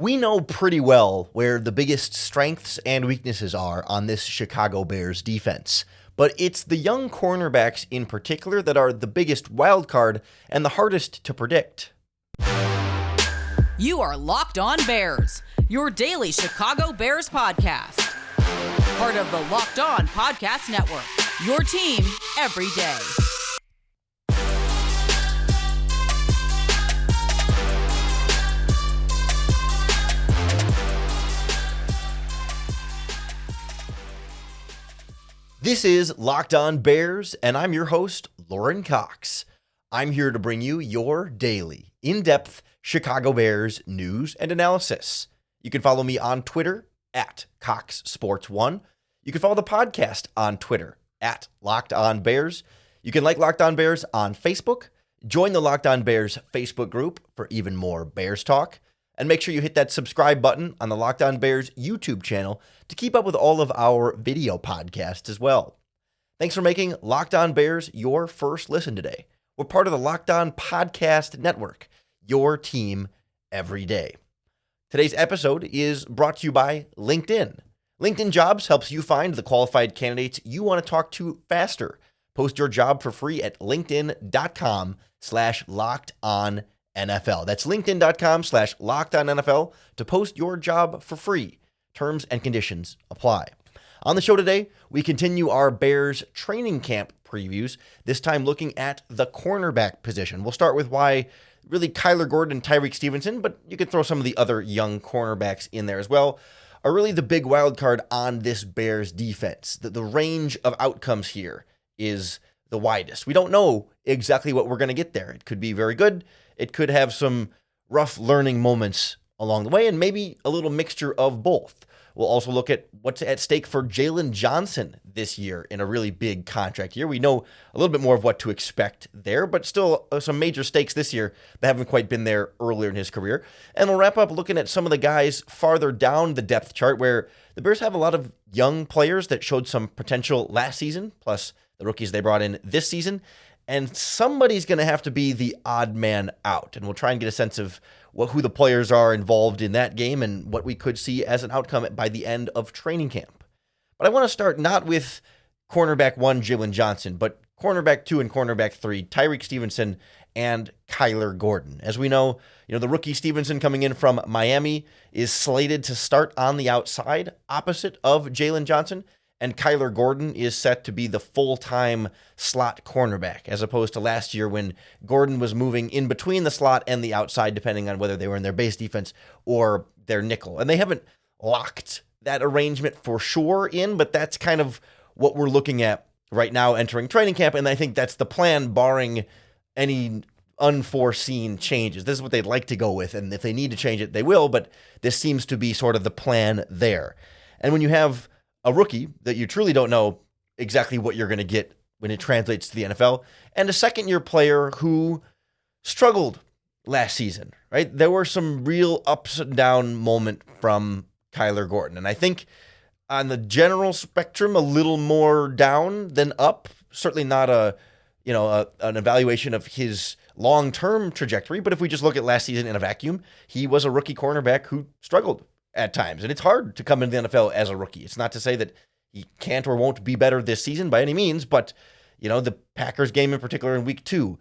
We know pretty well where the biggest strengths and weaknesses are on this Chicago Bears defense, but it's the young cornerbacks in particular that are the biggest wild card and the hardest to predict. You are Locked On Bears, your daily Chicago Bears podcast. Part of the Locked On Podcast Network, your team every day. This is Locked On Bears, and I'm your host, Lauren Cox. I'm here to bring you your daily, in-depth Chicago Bears news and analysis. You can follow me on Twitter at CoxSports1. You can follow the podcast on Twitter at Locked On Bears. You can like Locked On Bears on Facebook. Join the Locked On Bears Facebook group for even more Bears talk. And make sure you hit that subscribe button on the Locked On Bears YouTube channel to keep up with all of our video podcasts as well. Thanks for making Locked On Bears your first listen today. We're part of the Locked On Podcast Network, your team every day. Today's episode is brought to you by LinkedIn. LinkedIn Jobs helps you find the qualified candidates you want to talk to faster. Post your job for free at linkedin.com/lockedonnfl. That's linkedin.com/lockedonnfl to post your job for free. Terms and conditions apply. On the show today, we continue our Bears training camp previews, this time looking at the cornerback position. We'll start with why really Kyler Gordon and Tyrique Stevenson, but you could throw some of the other young cornerbacks in there as well, are really the big wild card on this Bears defense. The range of outcomes here is the widest. We don't know exactly what we're going to get there. It could be very good. It could have some rough learning moments along the way, and maybe a little mixture of both. We'll also look at what's at stake for Jaylon Johnson this year in a really big contract year. We know a little bit more of what to expect there, but still some major stakes this year that haven't quite been there earlier in his career. And we'll wrap up looking at some of the guys farther down the depth chart where the Bears have a lot of young players that showed some potential last season, plus the rookies they brought in this season. And somebody's going to have to be the odd man out. And we'll try and get a sense of who the players are involved in that game and what we could see as an outcome by the end of training camp. But I want to start not with cornerback 1, Jaylon Johnson, but cornerback 2 and cornerback 3, Tyrique Stevenson and Kyler Gordon. As we know, the rookie Stevenson coming in from Miami is slated to start on the outside opposite of Jaylon Johnson. And Kyler Gordon is set to be the full-time slot cornerback, as opposed to last year when Gordon was moving in between the slot and the outside, depending on whether they were in their base defense or their nickel. And they haven't locked that arrangement for sure in, but that's kind of what we're looking at right now entering training camp, and I think that's the plan, barring any unforeseen changes. This is what they'd like to go with, and if they need to change it, they will, but this seems to be sort of the plan there. And when you have a rookie that you truly don't know exactly what you're going to get when it translates to the NFL, and a second-year player who struggled last season, right? There were some real ups and down moment from Kyler Gordon, and I think on the general spectrum, a little more down than up. Certainly not an evaluation of his long-term trajectory, but if we just look at last season in a vacuum, he was a rookie cornerback who struggled at times. And it's hard to come into the NFL as a rookie. It's not to say that he can't or won't be better this season by any means, but, the Packers game in particular in week 2,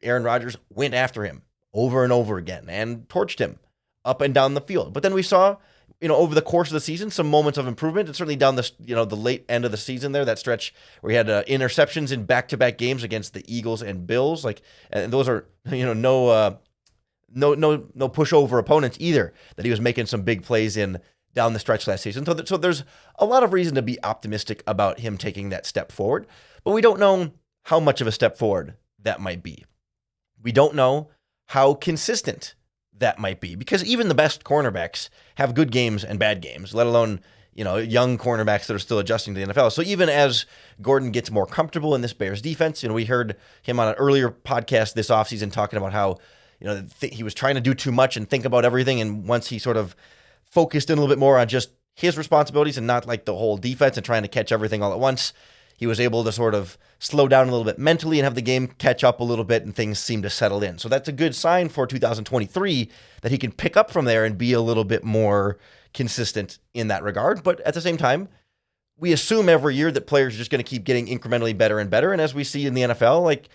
Aaron Rodgers went after him over and over again and torched him up and down the field. But then we saw, over the course of the season, some moments of improvement, and certainly down the, the late end of the season there, that stretch where he had interceptions in back-to-back games against the Eagles and Bills. And those are, no pushover opponents either, that he was making some big plays in down the stretch last season. So there's a lot of reason to be optimistic about him taking that step forward, but we don't know how much of a step forward that might be. We don't know how consistent that might be, because even the best cornerbacks have good games and bad games, let alone, young cornerbacks that are still adjusting to the NFL. So even as Gordon gets more comfortable in this Bears defense, we heard him on an earlier podcast this offseason talking about how he was trying to do too much and think about everything. And once he sort of focused in a little bit more on just his responsibilities and not like the whole defense and trying to catch everything all at once, he was able to sort of slow down a little bit mentally and have the game catch up a little bit, and things seem to settle in. So that's a good sign for 2023 that he can pick up from there and be a little bit more consistent in that regard. But at the same time, we assume every year that players are just going to keep getting incrementally better and better. And as we see in the NFL, like,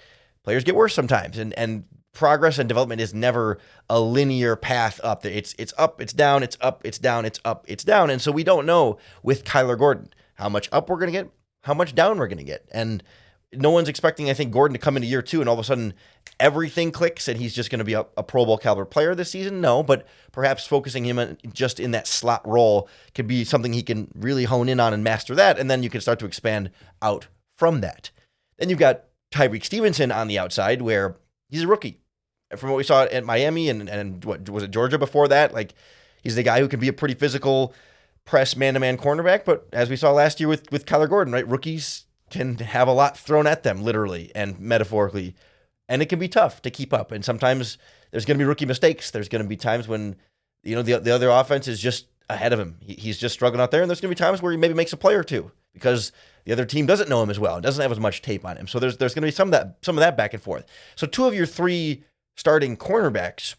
players get worse sometimes, and progress and development is never a linear path up. It's up, it's down, it's up, it's down, it's up, it's down. And so we don't know with Kyler Gordon how much up we're going to get, how much down we're going to get. And no one's expecting, I think, Gordon to come into year 2 and all of a sudden everything clicks and he's just going to be a Pro Bowl caliber player this season. No, but perhaps focusing him just in that slot role could be something he can really hone in on and master that. And then you can start to expand out from that. Then you've got Tyrique Stevenson on the outside, where he's a rookie. From what we saw at Miami and what was it, Georgia before that, like, he's the guy who can be a pretty physical press man-to-man cornerback. But as we saw last year with Kyler Gordon, right, rookies can have a lot thrown at them, literally and metaphorically, and it can be tough to keep up. And sometimes there's going to be rookie mistakes. There's going to be times when, you know, the other offense is just ahead of him. He's just struggling out there, and there's going to be times where he maybe makes a play or two because the other team doesn't know him as well, doesn't have as much tape on him. So there's going to be some of that back and forth. So 2 of your 3 starting cornerbacks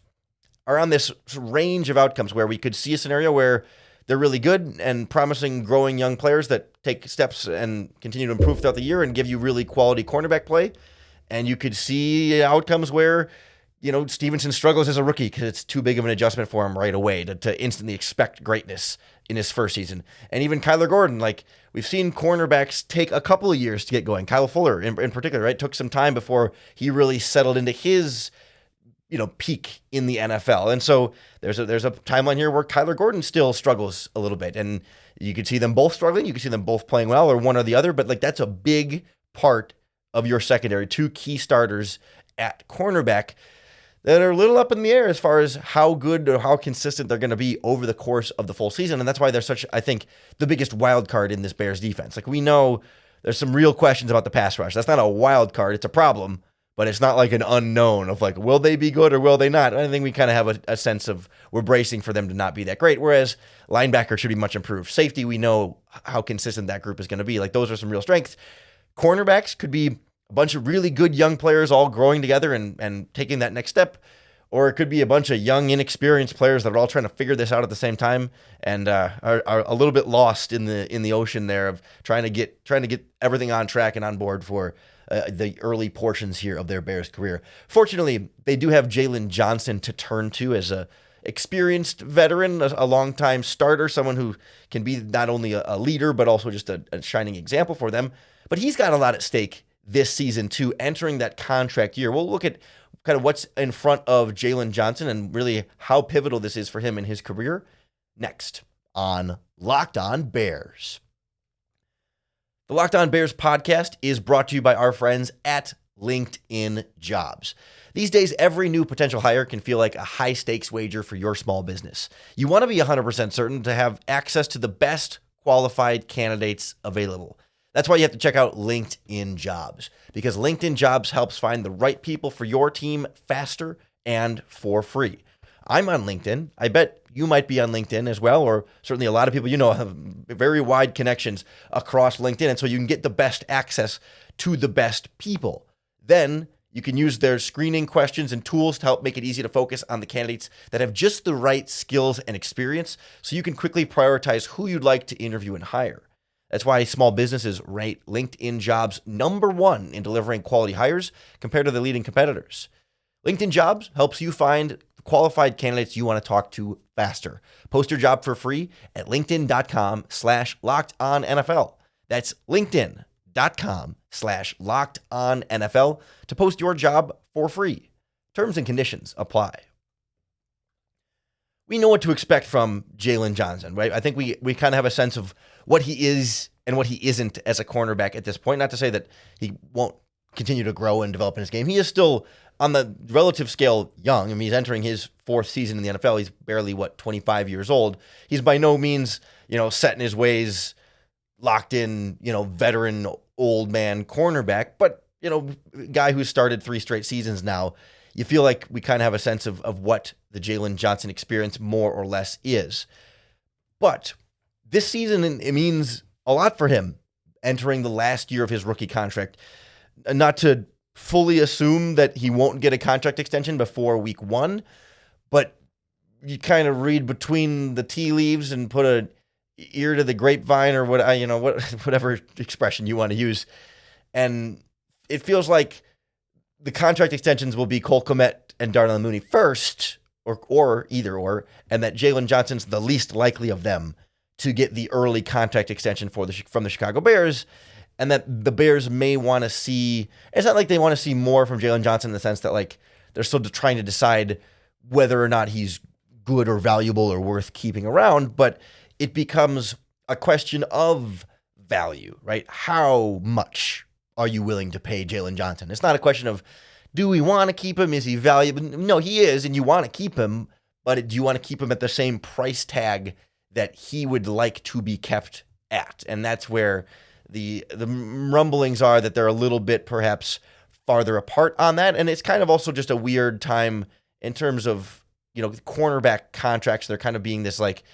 are on this range of outcomes where we could see a scenario where they're really good and promising, growing young players that take steps and continue to improve throughout the year and give you really quality cornerback play. And you could see outcomes where, you know, Stevenson struggles as a rookie because it's too big of an adjustment for him right away to instantly expect greatness in his first season. And even Kyler Gordon, like, we've seen cornerbacks take a couple of years to get going. Kyle Fuller in particular, right, took some time before he really settled into his, you know, peak in the NFL. And so there's a timeline here where Kyler Gordon still struggles a little bit. And you could see them both struggling. You could see them both playing well, or one or the other. But, like, that's a big part of your secondary. 2 key starters at cornerback that are a little up in the air as far as how good or how consistent they're going to be over the course of the full season. And that's why they're such, I think, the biggest wild card in this Bears defense. Like, we know there's some real questions about the pass rush. That's not a wild card. It's a problem, but it's not like an unknown of, like, will they be good or will they not? I think we kind of have a sense of we're bracing for them to not be that great, whereas linebacker should be much improved. Safety, we know how consistent that group is going to be. Like, those are some real strengths. Cornerbacks could be a bunch of really good young players all growing together and taking that next step. Or it could be a bunch of young, inexperienced players that are all trying to figure this out at the same time and are a little bit lost in the ocean there of trying to get everything on track and on board for the early portions here of their Bears career. Fortunately, they do have Jaylon Johnson to turn to as a experienced veteran, a longtime starter, someone who can be not only a leader but also just a shining example for them. But he's got a lot at stake this season too, entering that contract year. We'll look at kind of what's in front of Jaylon Johnson and really how pivotal this is for him in his career next on Locked On Bears. The Locked On Bears podcast is brought to you by our friends at LinkedIn Jobs. These days, every new potential hire can feel like a high-stakes wager for your small business. You want to be 100% certain to have access to the best qualified candidates available. That's why you have to check out LinkedIn Jobs, because LinkedIn Jobs helps find the right people for your team faster and for free. I'm on LinkedIn. I bet you might be on LinkedIn as well, or certainly a lot of people you know have very wide connections across LinkedIn, and so you can get the best access to the best people. Then you can use their screening questions and tools to help make it easy to focus on the candidates that have just the right skills and experience, so you can quickly prioritize who you'd like to interview and hire. That's why small businesses rate LinkedIn Jobs #1 in delivering quality hires compared to the leading competitors. LinkedIn Jobs helps you find qualified candidates you want to talk to faster. Post your job for free at linkedin.com/lockedonnfl. That's linkedin.com/lockedonnfl to post your job for free. Terms and conditions apply. We know what to expect from Jalen Johnson, right? I think we kind of have a sense of what he is and what he isn't as a cornerback at this point. Not to say that he won't continue to grow and develop in his game. He is still, on the relative scale, young. I mean, he's entering his 4th season in the NFL. He's barely, 25 years old. He's by no means, set in his ways, locked in, veteran, old man cornerback. But, guy who's started 3 straight seasons now, you feel like we kind of have a sense of what the Jalen Johnson experience more or less is. But this season, it means a lot for him entering the last year of his rookie contract. Not to fully assume that he won't get a contract extension before week 1, but you kind of read between the tea leaves and put a ear to the grapevine or whatever expression you want to use. And it feels like the contract extensions will be Cole Kmet and Darnell Mooney first, or either or, and that Jaylon Johnson's the least likely of them to get the early contract extension from the Chicago Bears, and that the Bears may want to see. It's not like they want to see more from Jaylon Johnson in the sense that like they're still trying to decide whether or not he's good or valuable or worth keeping around, but it becomes a question of value, right? How much are you willing to pay Jaylon Johnson? It's not a question of, do we want to keep him? Is he valuable? No, he is, and you want to keep him, but do you want to keep him at the same price tag that he would like to be kept at? And that's where the rumblings are that they're a little bit perhaps farther apart on that. And it's kind of also just a weird time in terms of, cornerback contracts. They're kind of being this like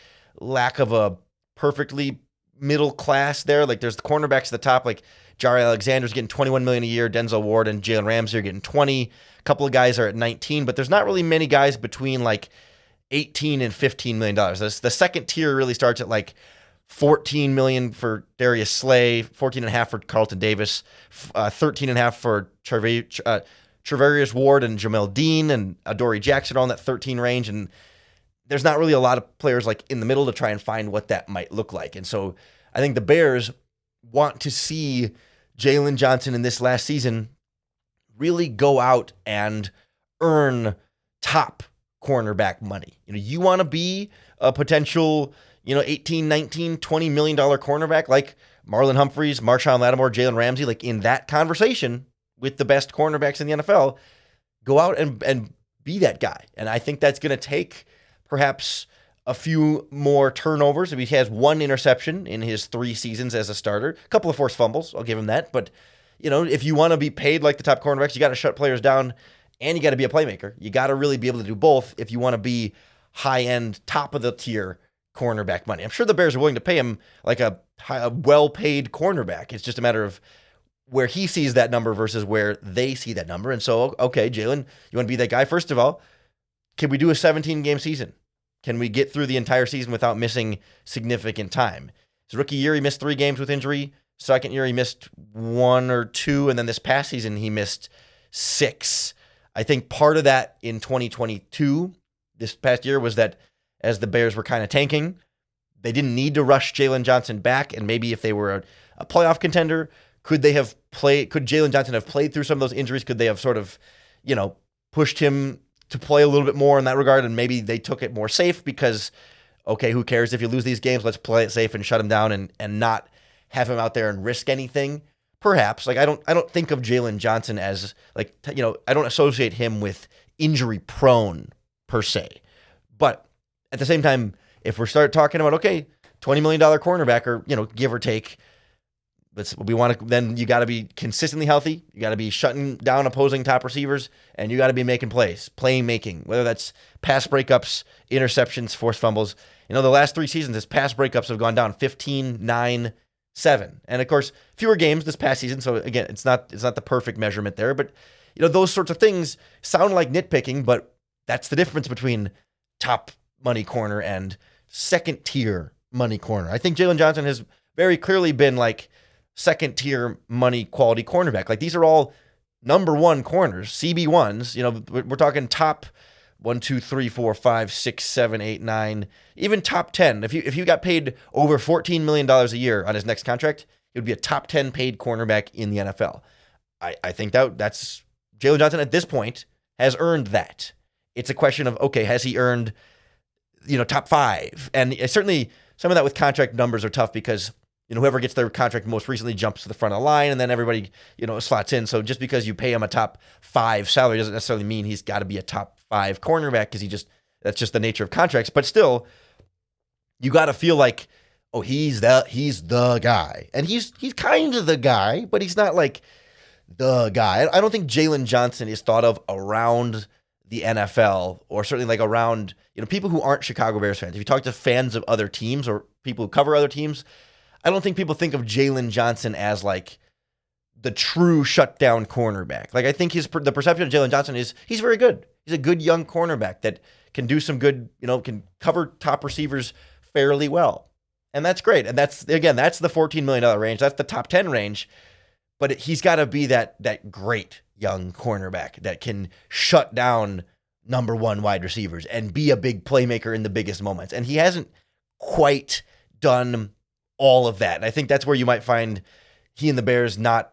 lack of a perfectly middle class there. Like there's the cornerbacks at the top, like Jaire Alexander's getting $21 million a year. Denzel Ward and Jalen Ramsey are getting 20. A couple of guys are at 19, but there's not really many guys between like 18 and $15 million. The second tier really starts at like $14 million for Darius Slay, $14.5 for Carlton Davis, $13.5 for Charvarius Ward and Jamel Dean and Adoree Jackson are on that 13 range. And there's not really a lot of players like in the middle to try and find what that might look like. And so I think the Bears want to see Jaylon Johnson in this last season really go out and earn top cornerback money. You want to be a potential, 18, 19, $20 million cornerback like Marlon Humphreys, Marshawn Lattimore, Jalen Ramsey, like in that conversation with the best cornerbacks in the NFL, go out and be that guy. And I think that's going to take perhaps a few more turnovers. He has 1 interception in his 3 seasons as a starter, a couple of forced fumbles. I'll give him that. But, if you want to be paid like the top cornerbacks, you got to shut players down and you got to be a playmaker. You got to really be able to do both if you want to be high-end, top of the tier cornerback money. I'm sure the Bears are willing to pay him like a well-paid cornerback. It's just a matter of where he sees that number versus where they see that number. And so, okay, Jaylon, you want to be that guy? First of all, can we do a 17-game season? Can we get through the entire season without missing significant time? His rookie year, he missed 3 games with injury. Second year, he missed 1 or 2. And then this past season, he missed 6. I think part of that in 2022, this past year, was that as the Bears were kind of tanking, they didn't need to rush Jaylon Johnson back. And maybe if they were a playoff contender, could Jaylon Johnson have played through some of those injuries? Could they have sort of, pushed him to play a little bit more in that regard? And maybe they took it more safe because, okay, who cares if you lose these games? Let's play it safe and shut him down and not have him out there and risk anything. Perhaps. Like I don't think of Jaylon Johnson as like, I don't associate him with injury prone per se. But at the same time, if we start talking about, okay, $20 million cornerback or, give or take, then you got to be consistently healthy. You got to be shutting down opposing top receivers, and you got to be making plays, playmaking, whether that's pass breakups, interceptions, forced fumbles. The last 3 seasons, his pass breakups have gone down 15, 9, 7. And of course, fewer games this past season. So again, it's not the perfect measurement there, but those sorts of things sound like nitpicking, but that's the difference between top money corner and second tier money corner. I think Jaylon Johnson has very clearly been like second tier money quality cornerback. Like these are all number 1 corners, CB1s. We're talking top 1, 2, 3, 4, 5, 6, 7, 8, 9, even top 10. If you got paid over $14 million a year on his next contract, he would be a top 10 paid cornerback in the NFL. I think that's Jaylon Johnson at this point has earned that. It's a question of, okay, has he earned, top 5? And certainly some of that with contract numbers are tough because whoever gets their contract most recently jumps to the front of the line, and then everybody, slots in. So just because you pay him a top 5 salary doesn't necessarily mean he's got to be a top 5 cornerback because that's just the nature of contracts. But still, you got to feel like, oh, he's the guy. And he's kind of the guy, but he's not like the guy. I don't think Jaylon Johnson is thought of around the NFL or certainly like around, people who aren't Chicago Bears fans. If you talk to fans of other teams or people who cover other teams, I don't think people think of Jaylon Johnson as like the true shutdown cornerback. Like I think the perception of Jaylon Johnson is he's very good. He's a good young cornerback that can do some good, can cover top receivers fairly well. And that's great. And that's the $14 million range. That's the top 10 range. But he's got to be that great young cornerback that can shut down number one wide receivers and be a big playmaker in the biggest moments. And he hasn't quite done all of that. And I think that's where you might find he and the Bears not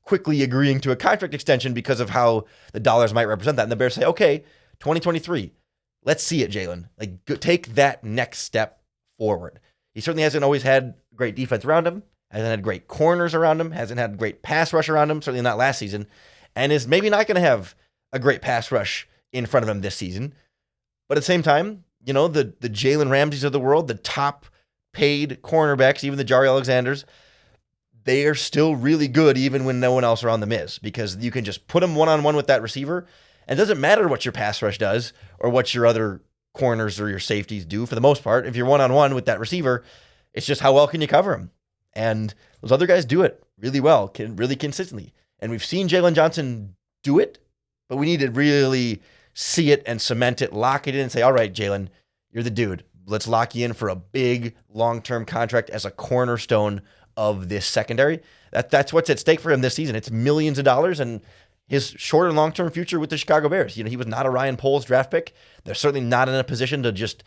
quickly agreeing to a contract extension because of how the dollars might represent that. And the Bears say, okay, 2023, let's see it, Jaylon. Like, take that next step forward. He certainly hasn't always had great defense around him, hasn't had great corners around him, hasn't had great pass rush around him, certainly not last season, and is maybe not going to have a great pass rush in front of him this season. But at the same time, the Jalen Ramseys of the world, the top paid cornerbacks, even the Jari Alexanders, they are still really good even when no one else around them is, because you can just put them one-on-one with that receiver, and it doesn't matter what your pass rush does or what your other corners or your safeties do for the most part. If you're one-on-one with that receiver, it's just how well can you cover him. And those other guys do it really well, really consistently. And we've seen Jalen Johnson do it, but we need to really see it and cement it, lock it in and say, all right, Jalen, you're the dude. Let's lock you in for a big long-term contract as a cornerstone of this secondary. That's what's at stake for him this season. It's millions of dollars and his short and long-term future with the Chicago Bears. He was not a Ryan Poles draft pick. They're certainly not in a position to just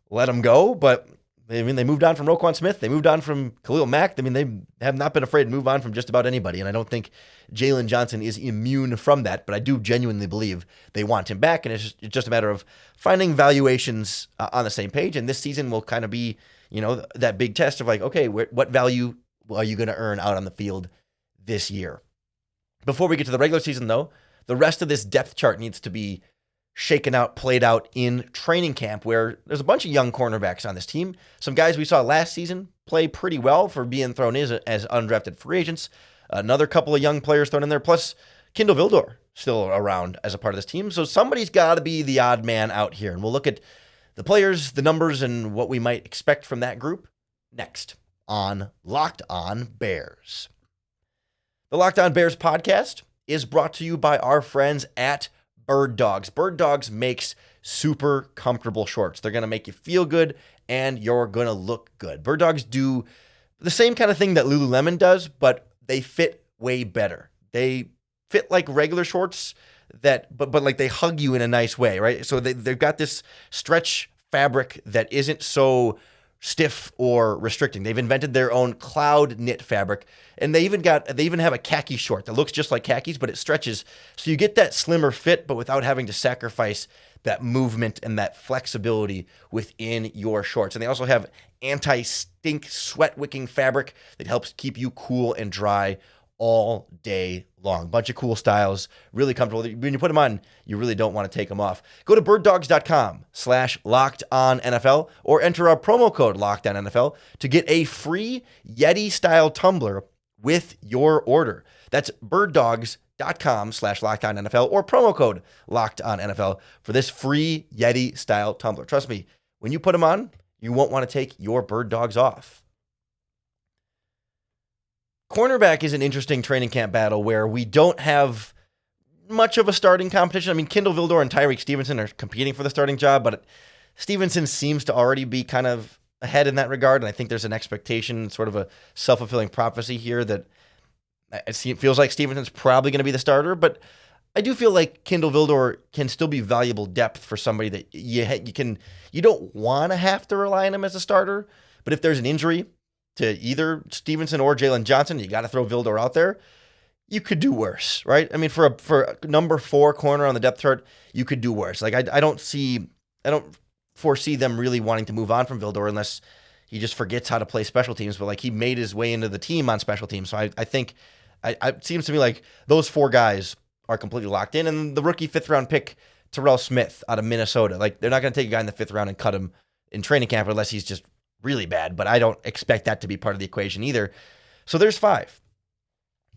let him go, but they moved on from Roquan Smith. They moved on from Khalil Mack. They have not been afraid to move on from just about anybody, and I don't think Jalen Johnson is immune from that, but I do genuinely believe they want him back, and it's just a matter of finding valuations on the same page, and this season will kind of be, that big test of like, okay, what value are you going to earn out on the field this year? Before we get to the regular season, though, the rest of this depth chart needs to be shaken out, played out in training camp, where there's a bunch of young cornerbacks on this team. Some guys we saw last season play pretty well for being thrown in as undrafted free agents. Another couple of young players thrown in there, plus Kindle Vildor still around as a part of this team. So somebody's got to be the odd man out here. And we'll look at the players, the numbers, and what we might expect from that group next on Locked On Bears. The Locked On Bears podcast is brought to you by our friends at birddogs. birddogs makes super comfortable shorts. They're going to make you feel good and you're going to look good. birddogs do the same kind of thing that Lululemon does, but they fit way better. They fit like regular shorts but like they hug you in a nice way, right? So they've got this stretch fabric that isn't so stiff or restricting. They've invented their own cloud knit fabric, and they even have a khaki short that looks just like khakis, but it stretches, so you get that slimmer fit, but without having to sacrifice that movement and that flexibility within your shorts. And they also have anti-stink, sweat-wicking fabric that helps keep you cool and dry all day long. Bunch of cool styles, really comfortable. When you put them on, you really don't want to take them off. Go to birddogs.com/LockedOnNFL or enter our promo code LockedOnNFL to get a free Yeti-style tumbler with your order. That's birddogs.com/LockedOnNFL or promo code LockedOnNFL for this free Yeti-style tumbler. Trust me, when you put them on, you won't want to take your bird dogs off. Cornerback is an interesting training camp battle where we don't have much of a starting competition. I mean, Kindle Vildor and Tyrique Stevenson are competing for the starting job, but Stevenson seems to already be kind of ahead in that regard, and I think there's an expectation, sort of a self-fulfilling prophecy here that it feels like Stevenson's probably going to be the starter, but I do feel like Kindle Vildor can still be valuable depth for somebody that you don't want to have to rely on him as a starter, but if there's an injury to either Stevenson or Jalen Johnson, you got to throw Vildor out there. You could do worse, right? I mean, for a number 4 corner on the depth chart, you could do worse. Like I don't foresee them really wanting to move on from Vildor unless he just forgets how to play special teams. But like he made his way into the team on special teams, so I think it seems to me like those 4 guys are completely locked in. And the rookie 5th round pick Terrell Smith out of Minnesota, like they're not going to take a guy in the 5th round and cut him in training camp unless he's just really bad, but I don't expect that to be part of the equation either. So there's 5.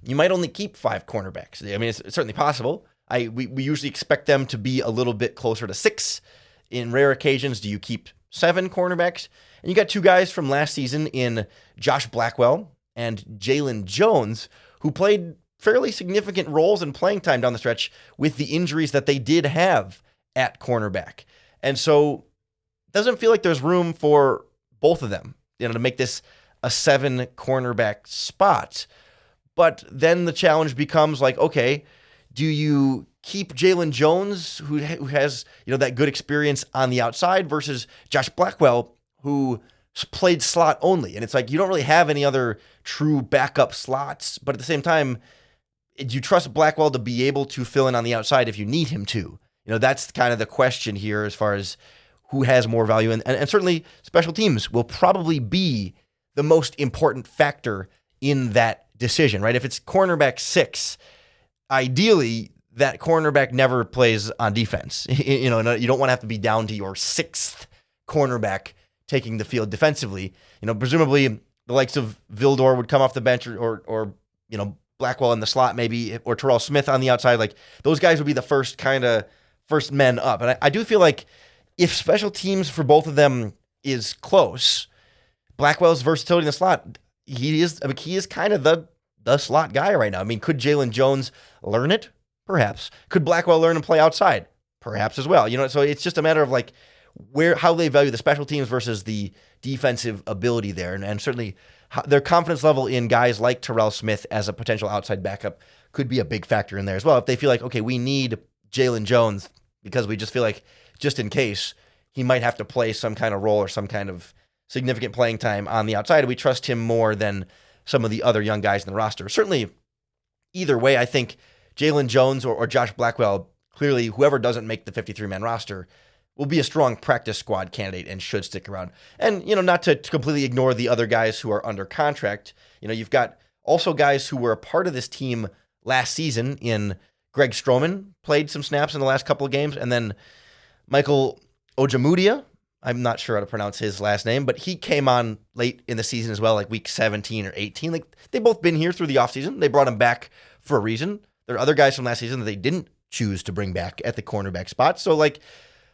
You might only keep 5 cornerbacks. I mean, it's certainly possible. We usually expect them to be a little bit closer to 6. In rare occasions, do you keep 7 cornerbacks. And you got 2 guys from last season in Josh Blackwell and Jaylon Jones, who played fairly significant roles in playing time down the stretch with the injuries that they did have at cornerback. And so it doesn't feel like there's room for both of them, to make this a 7 cornerback spot. But then the challenge becomes like, okay, do you keep Jaylon Jones, who has, that good experience on the outside, versus Josh Blackwell, who played slot only? And it's like, you don't really have any other true backup slots, but at the same time, do you trust Blackwell to be able to fill in on the outside if you need him to? That's kind of the question here as far as who has more value. And certainly special teams will probably be the most important factor in that decision, right? If it's cornerback 6, ideally that cornerback never plays on defense. You don't want to have to be down to your 6th cornerback taking the field defensively. Presumably the likes of Vildor would come off the bench or Blackwell in the slot maybe, or Terrell Smith on the outside. Like, those guys would be the first men up. And I do feel like if special teams for both of them is close, Blackwell's versatility in the slot, he is kind of the slot guy right now. Could Jaylon Jones learn it? Perhaps. Could Blackwell learn and play outside? Perhaps as well. So it's just a matter of like how they value the special teams versus the defensive ability there. And certainly their confidence level in guys like Terrell Smith as a potential outside backup could be a big factor in there as well. If they feel like, okay, we need Jaylon Jones because we just feel like, just in case, he might have to play some kind of role or some kind of significant playing time on the outside, we trust him more than some of the other young guys in the roster. Certainly, either way, I think Jaylon Jones or Josh Blackwell, clearly whoever doesn't make the 53-man roster, will be a strong practice squad candidate and should stick around. And, not to completely ignore the other guys who are under contract. You've got also guys who were a part of this team last season in Greg Stroman, played some snaps in the last couple of games, and then Michael Ojemudia, I'm not sure how to pronounce his last name, but he came on late in the season as well, like week 17 or 18. Like, they've both been here through the offseason. They brought him back for a reason. There are other guys from last season that they didn't choose to bring back at the cornerback spot. So, like,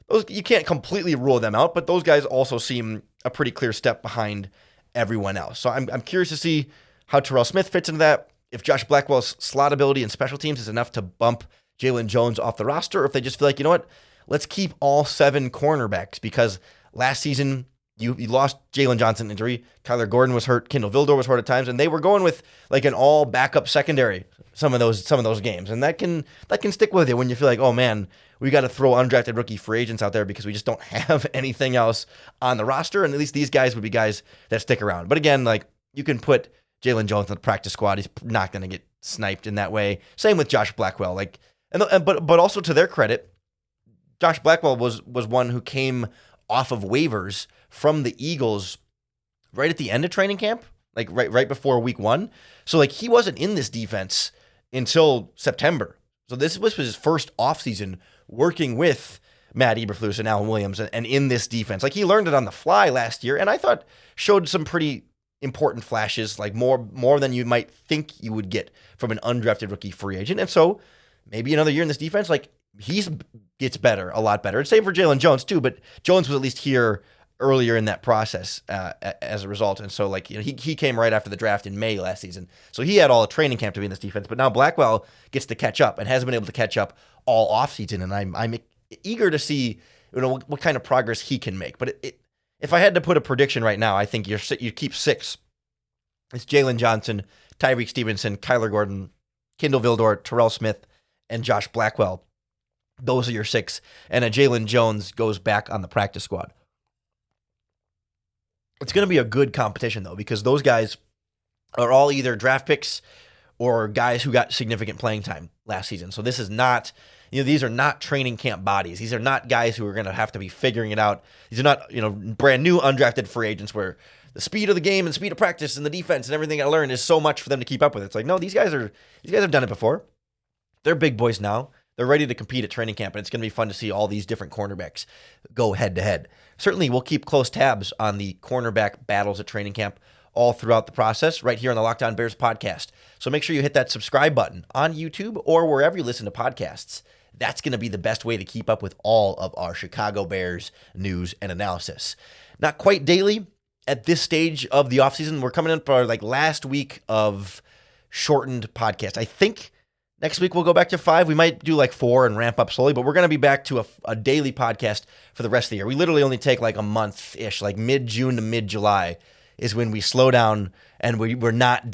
those, you can't completely rule them out, but those guys also seem a pretty clear step behind everyone else. So I'm curious to see how Terrell Smith fits into that, if Josh Blackwell's slot ability and special teams is enough to bump Jaylon Jones off the roster, or if they just feel like, let's keep all 7 cornerbacks, because last season you lost Jaylon Johnson injury, Kyler Gordon was hurt, Kindle Vildor was hurt at times, and they were going with like an all backup secondary some of those games, and that can stick with you when you feel like, oh man, we got to throw undrafted rookie free agents out there because we just don't have anything else on the roster. And at least these guys would be guys that stick around. But again, like, you can put Jaylon Jones on the practice squad, he's not going to get sniped in that way. Same with Josh Blackwell. But also, to their credit, Josh Blackwell was one who came off of waivers from the Eagles right at the end of training camp, like right before week 1. So like, he wasn't in this defense until September. So this was his first offseason working with Matt Eberflus and Alan Williams and in this defense. Like, he learned it on the fly last year, and I thought showed some pretty important flashes, like more than you might think you would get from an undrafted rookie free agent. And so maybe another year in this defense, like, he gets better, a lot better. And same for Jaylon Jones too, but Jones was at least here earlier in that process as a result. And so, like, he came right after the draft in May last season. So he had all the training camp to be in this defense, but now Blackwell gets to catch up and hasn't been able to catch up all offseason. And I'm eager to see, what kind of progress he can make. But if I had to put a prediction right now, I think you keep 6. It's Jaylon Johnson, Tyrique Stevenson, Kyler Gordon, Kindle Vildor, Terrell Smith, and Josh Blackwell. Those are your 6. And Jaylon Jones goes back on the practice squad. It's going to be a good competition, though, because those guys are all either draft picks or guys who got significant playing time last season. So this is not, these are not training camp bodies. These are not guys who are going to have to be figuring it out. These are not, brand new undrafted free agents where the speed of the game and speed of practice and the defense and everything I learned is so much for them to keep up with. It's like, no, these guys have done it before. They're big boys now. They're ready to compete at training camp, and it's going to be fun to see all these different cornerbacks go head-to-head. Certainly, we'll keep close tabs on the cornerback battles at training camp all throughout the process right here on the Locked On Bears podcast. So make sure you hit that subscribe button on YouTube or wherever you listen to podcasts. That's going to be the best way to keep up with all of our Chicago Bears news and analysis. Not quite daily at this stage of the offseason. We're coming in for our last week of shortened podcast. I think next week we'll go back to 5. We might do 4 and ramp up slowly, but we're going to be back to a daily podcast for the rest of the year. We literally only take a month-ish, mid-June to mid-July is when we slow down and we're not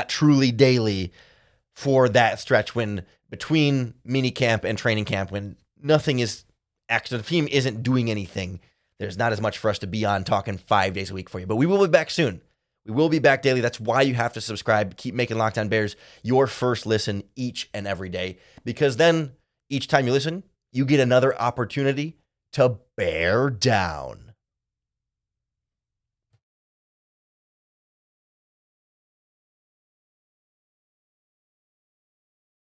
truly daily for that stretch when between mini camp and training camp, when nothing is actually, the team isn't doing anything. There's not as much for us to be on talking 5 days a week for you, but we will be back soon. We will be back daily. That's why you have to subscribe. Keep making Locked On Bears your first listen each and every day, because then each time you listen, you get another opportunity to bear down.